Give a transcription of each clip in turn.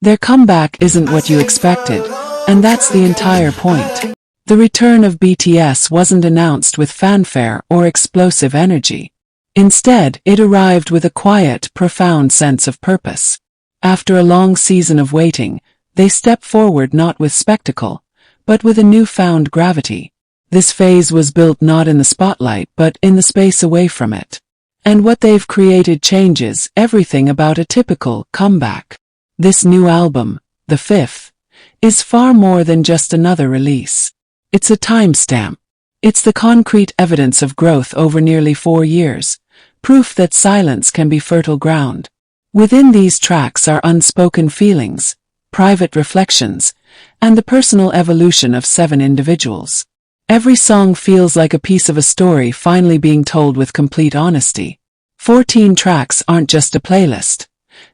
Their comeback isn't what you expected, and that's the entire point. The return of BTS wasn't announced with fanfare or explosive energy. Instead, it arrived with a quiet, profound sense of purpose. After a long season of waiting, they step forward not with spectacle, but with a newfound gravity. This phase was built not in the spotlight but in the space away from it. And what they've created changes everything about a typical comeback. This new album, the fifth, is far more than just another release. It's a timestamp. It's the concrete evidence of growth over nearly 4 years, proof that silence can be fertile ground. Within these tracks are unspoken feelings, private reflections, and the personal evolution of 7 individuals. Every song feels like a piece of a story finally being told with complete honesty. 14 tracks aren't just a playlist.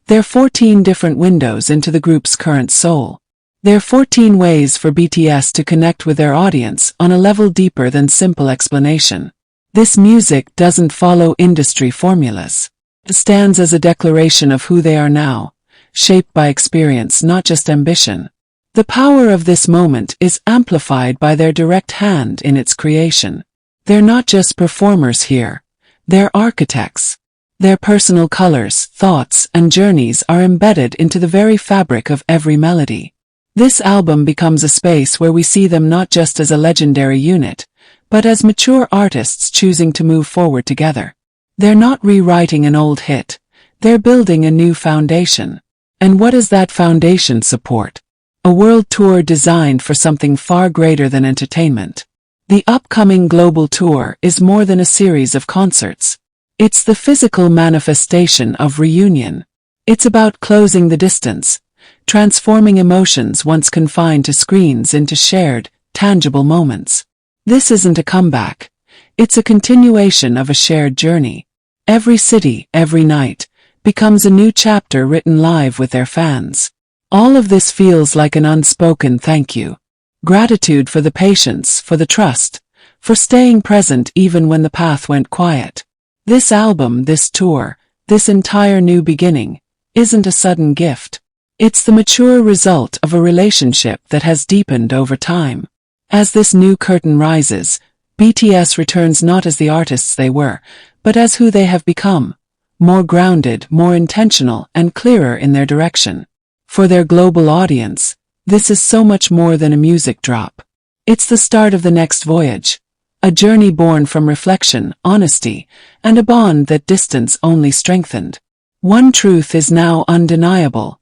They're 14 different windows into the group's current soul. They're 14 ways for BTS to connect with their audience on a level deeper than simple explanation. This music doesn't follow industry formulas. It stands as a declaration of who they are now, shaped by experience, not just ambition. The power of this moment is amplified by their direct hand in its creation. They're not just performers here. They're architects. Their personal colors, thoughts, and journeys are embedded into the very fabric of every melody. This album becomes a space where we see them not just as a legendary unit, but as mature artists choosing to move forward together. They're not rewriting an old hit. They're building a new foundation. And what does that foundation support? A world tour designed for something far greater than entertainment. The upcoming global tour is more than a series of concerts. It's the physical manifestation of reunion. It's about closing the distance, transforming emotions once confined to screens into shared, tangible moments. This isn't a comeback. It's a continuation of a shared journey. Every city, every night, becomes a new chapter written live with their fans. All of this feels like an unspoken thank you. Gratitude for the patience, for the trust, for staying present even when the path went quiet. This album, this tour, this entire new beginning, isn't a sudden gift. It's the mature result of a relationship that has deepened over time. As this new curtain rises, BTS returns not as the artists they were, but as who they have become, more grounded, more intentional, and clearer in their direction. For their global audience, this is so much more than a music drop. It's the start of the next voyage. A journey born from reflection, honesty, and a bond that distance only strengthened. One truth is now undeniable.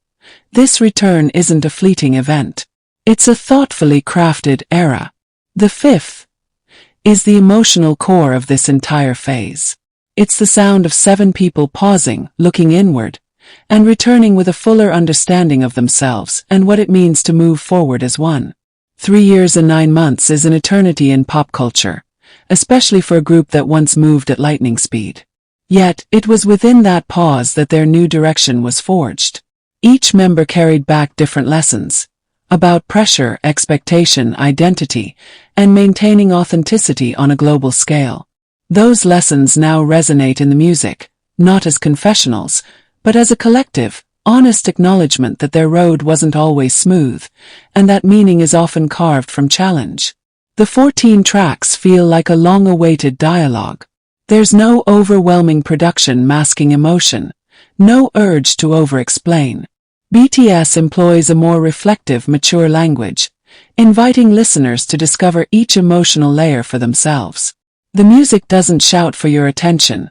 This return isn't a fleeting event. It's a thoughtfully crafted era. The fifth is the emotional core of this entire phase. It's the sound of 7 people pausing, looking inward, and returning with a fuller understanding of themselves and what it means to move forward as one. 3 years and 9 months is an eternity in pop culture, especially for a group that once moved at lightning speed. Yet, it was within that pause that their new direction was forged. Each member carried back different lessons about pressure, expectation, identity, and maintaining authenticity on a global scale. Those lessons now resonate in the music, not as confessionals, but as a collective, honest acknowledgement that their road wasn't always smooth, and that meaning is often carved from challenge. The 14 tracks feel like a long-awaited dialogue. There's no overwhelming production masking emotion, no urge to over-explain. BTS employs a more reflective, mature language, inviting listeners to discover each emotional layer for themselves. The music doesn't shout for your attention.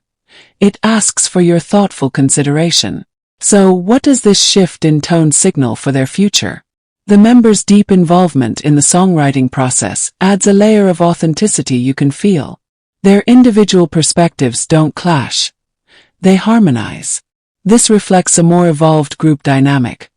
It asks for your thoughtful consideration. So, what does this shift in tone signal for their future? The members' deep involvement in the songwriting process adds a layer of authenticity you can feel. Their individual perspectives don't clash. They harmonize. This reflects a more evolved group dynamic,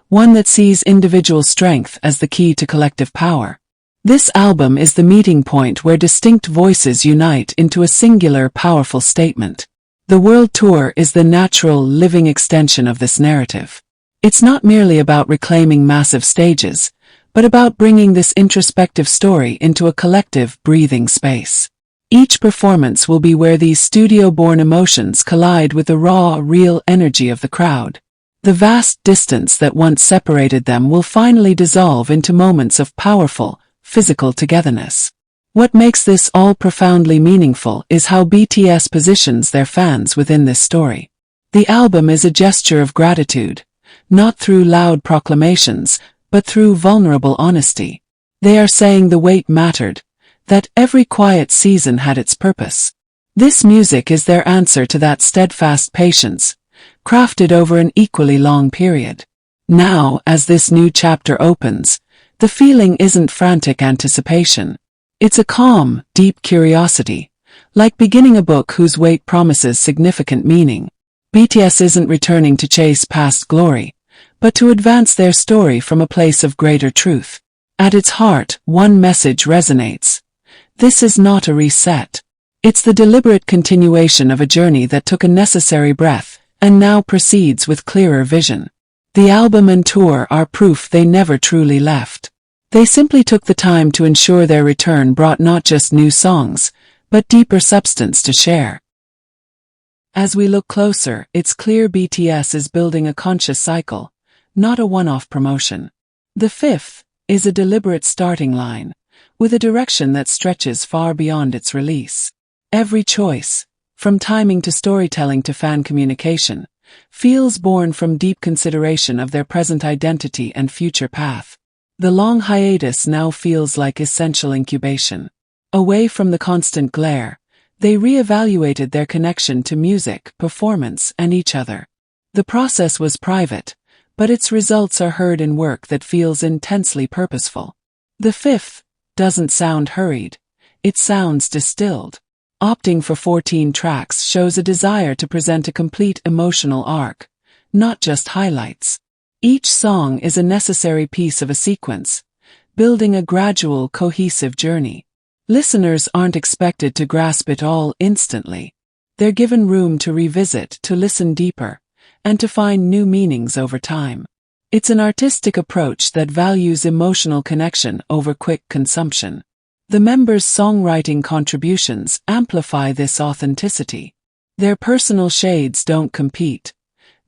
one that sees individual strength as the key to collective power. This album is the meeting point where distinct voices unite into a singular, powerful statement. The world tour is the natural, living extension of this narrative. It's not merely about reclaiming massive stages, but about bringing this introspective story into a collective, breathing space. Each performance will be where these studio-born emotions collide with the raw, real energy of the crowd. The vast distance that once separated them will finally dissolve into moments of powerful, physical togetherness. What makes this all profoundly meaningful is how BTS positions their fans within this story. The album is a gesture of gratitude, not through loud proclamations, but through vulnerable honesty. They are saying the wait mattered, that every quiet season had its purpose. This music is their answer to that steadfast patience, crafted over an equally long period. Now, as this new chapter opens, the feeling isn't frantic anticipation. It's a calm, deep curiosity, like beginning a book whose wait promises significant meaning. BTS isn't returning to chase past glory, but to advance their story from a place of greater truth. At its heart, one message resonates. This is not a reset. It's the deliberate continuation of a journey that took a necessary breath, and now proceeds with clearer vision. The album and tour are proof they never truly left. They simply took the time to ensure their return brought not just new songs, but deeper substance to share. As we look closer, it's clear BTS is building a conscious cycle, not a one-off promotion. The fifth is a deliberate starting line, with a direction that stretches far beyond its release. Every choice, from timing to storytelling to fan communication, feels born from deep consideration of their present identity and future path. The long hiatus now feels like essential incubation. Away from the constant glare, they re-evaluated their connection to music, performance, and each other. The process was private, but its results are heard in work that feels intensely purposeful. The fifth doesn't sound hurried. It sounds distilled. Opting for 14 tracks shows a desire to present a complete emotional arc, not just highlights. Each song is a necessary piece of a sequence, building a gradual, cohesive journey. Listeners aren't expected to grasp it all instantly. They're given room to revisit, to listen deeper, and to find new meanings over time. It's an artistic approach that values emotional connection over quick consumption. The members' songwriting contributions amplify this authenticity. Their personal shades don't compete.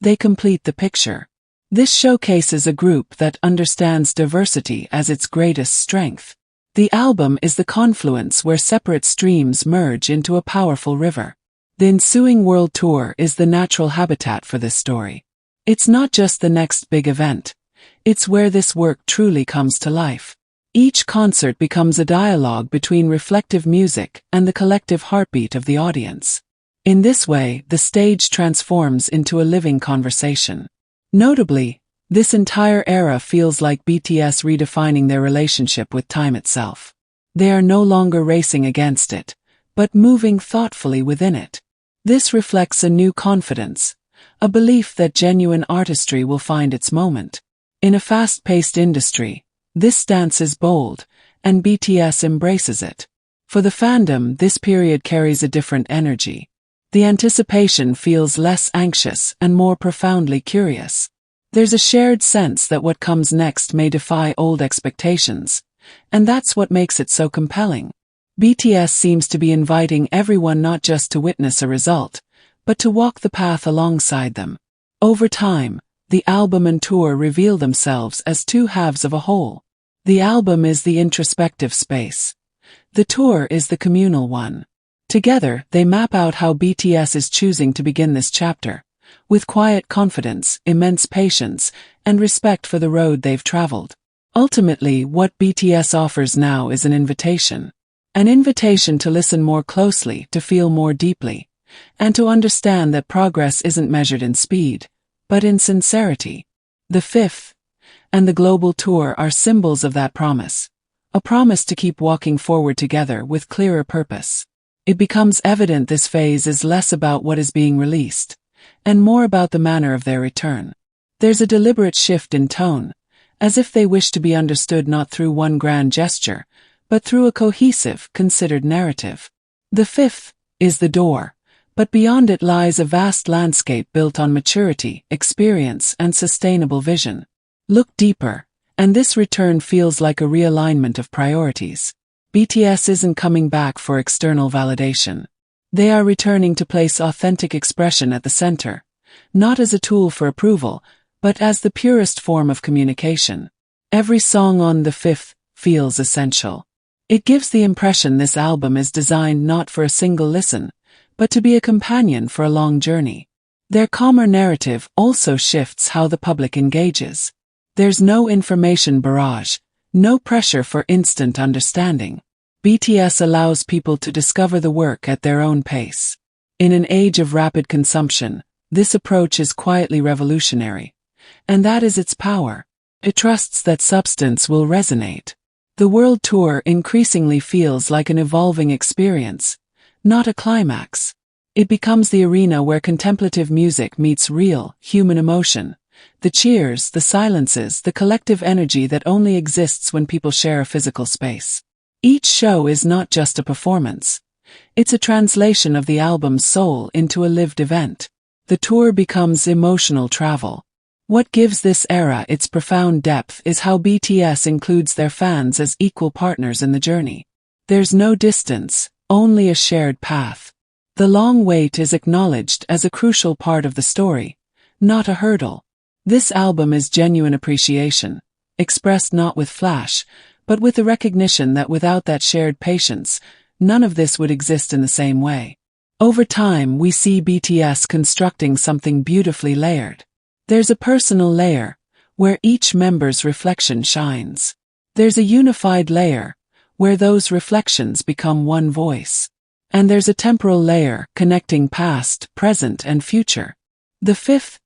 They complete the picture. This showcases a group that understands diversity as its greatest strength. The album is the confluence where separate streams merge into a powerful river. The ensuing world tour is the natural habitat for this story. It's not just the next big event. It's where this work truly comes to life. Each concert becomes a dialogue between reflective music and the collective heartbeat of the audience. In this way, the stage transforms into a living conversation. Notably, this entire era feels like BTS redefining their relationship with time itself. They are no longer racing against it, but moving thoughtfully within it. This reflects a new confidence, a belief that genuine artistry will find its moment. In a fast-paced industry, this stance is bold, and BTS embraces it. For the fandom, this period carries a different energy. The anticipation feels less anxious and more profoundly curious. There's a shared sense that what comes next may defy old expectations, and that's what makes it so compelling. BTS seems to be inviting everyone not just to witness a result, but to walk the path alongside them. Over time, the album and tour reveal themselves as two halves of a whole. The album is the introspective space. The tour is the communal one. Together, they map out how BTS is choosing to begin this chapter, with quiet confidence, immense patience, and respect for the road they've traveled. Ultimately, what BTS offers now is an invitation. An invitation to listen more closely, to feel more deeply, and to understand that progress isn't measured in speed, but in sincerity. The fifth and the global tour are symbols of that promise, a promise to keep walking forward together with clearer purpose. It becomes evident this phase is less about what is being released, and more about the manner of their return. There's a deliberate shift in tone, as if they wish to be understood not through one grand gesture, but through a cohesive, considered narrative. The fifth is the door, but beyond it lies a vast landscape built on maturity, experience, and sustainable vision. Look deeper, and this return feels like a realignment of priorities. BTS isn't coming back for external validation. They are returning to place authentic expression at the center, not as a tool for approval, but as the purest form of communication. Every song on the fifth feels essential. It gives the impression this album is designed not for a single listen, but to be a companion for a long journey. Their calmer narrative also shifts how the public engages. There's no information barrage, no pressure for instant understanding. BTS allows people to discover the work at their own pace. In an age of rapid consumption, this approach is quietly revolutionary. And that is its power. It trusts that substance will resonate. The world tour increasingly feels like an evolving experience, not a climax. It becomes the arena where contemplative music meets real, human emotion. The cheers, the silences, the collective energy that only exists when people share a physical space. Each show is not just a performance. It's a translation of the album's soul into a lived event. The tour becomes emotional travel. What gives this era its profound depth is how BTS includes their fans as equal partners in the journey. There's no distance, only a shared path. The long wait is acknowledged as a crucial part of the story, not a hurdle. This album is genuine appreciation, expressed not with flash, but with the recognition that without that shared patience, none of this would exist in the same way. Over time, we see BTS constructing something beautifully layered. There's a personal layer, where each member's reflection shines. There's a unified layer, where those reflections become one voice. And there's a temporal layer connecting past, present, and future. The fifth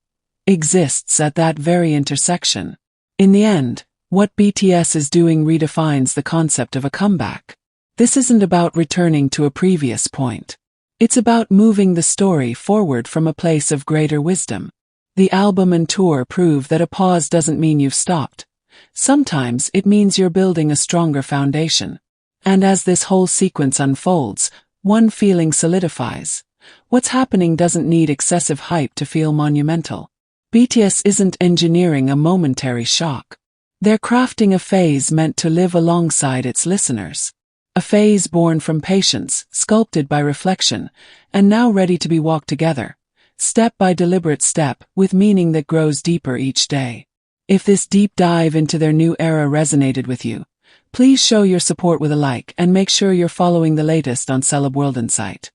exists at that very intersection. In the end, what BTS is doing redefines the concept of a comeback. This isn't about returning to a previous point. It's about moving the story forward from a place of greater wisdom. The album and tour prove that a pause doesn't mean you've stopped. Sometimes it means you're building a stronger foundation. And as this whole sequence unfolds, one feeling solidifies. What's happening doesn't need excessive hype to feel monumental. BTS isn't engineering a momentary shock. They're crafting a phase meant to live alongside its listeners. A phase born from patience, sculpted by reflection, and now ready to be walked together, step by deliberate step, with meaning that grows deeper each day. If this deep dive into their new era resonated with you, please show your support with a like and make sure you're following the latest on CelebWorldInsight.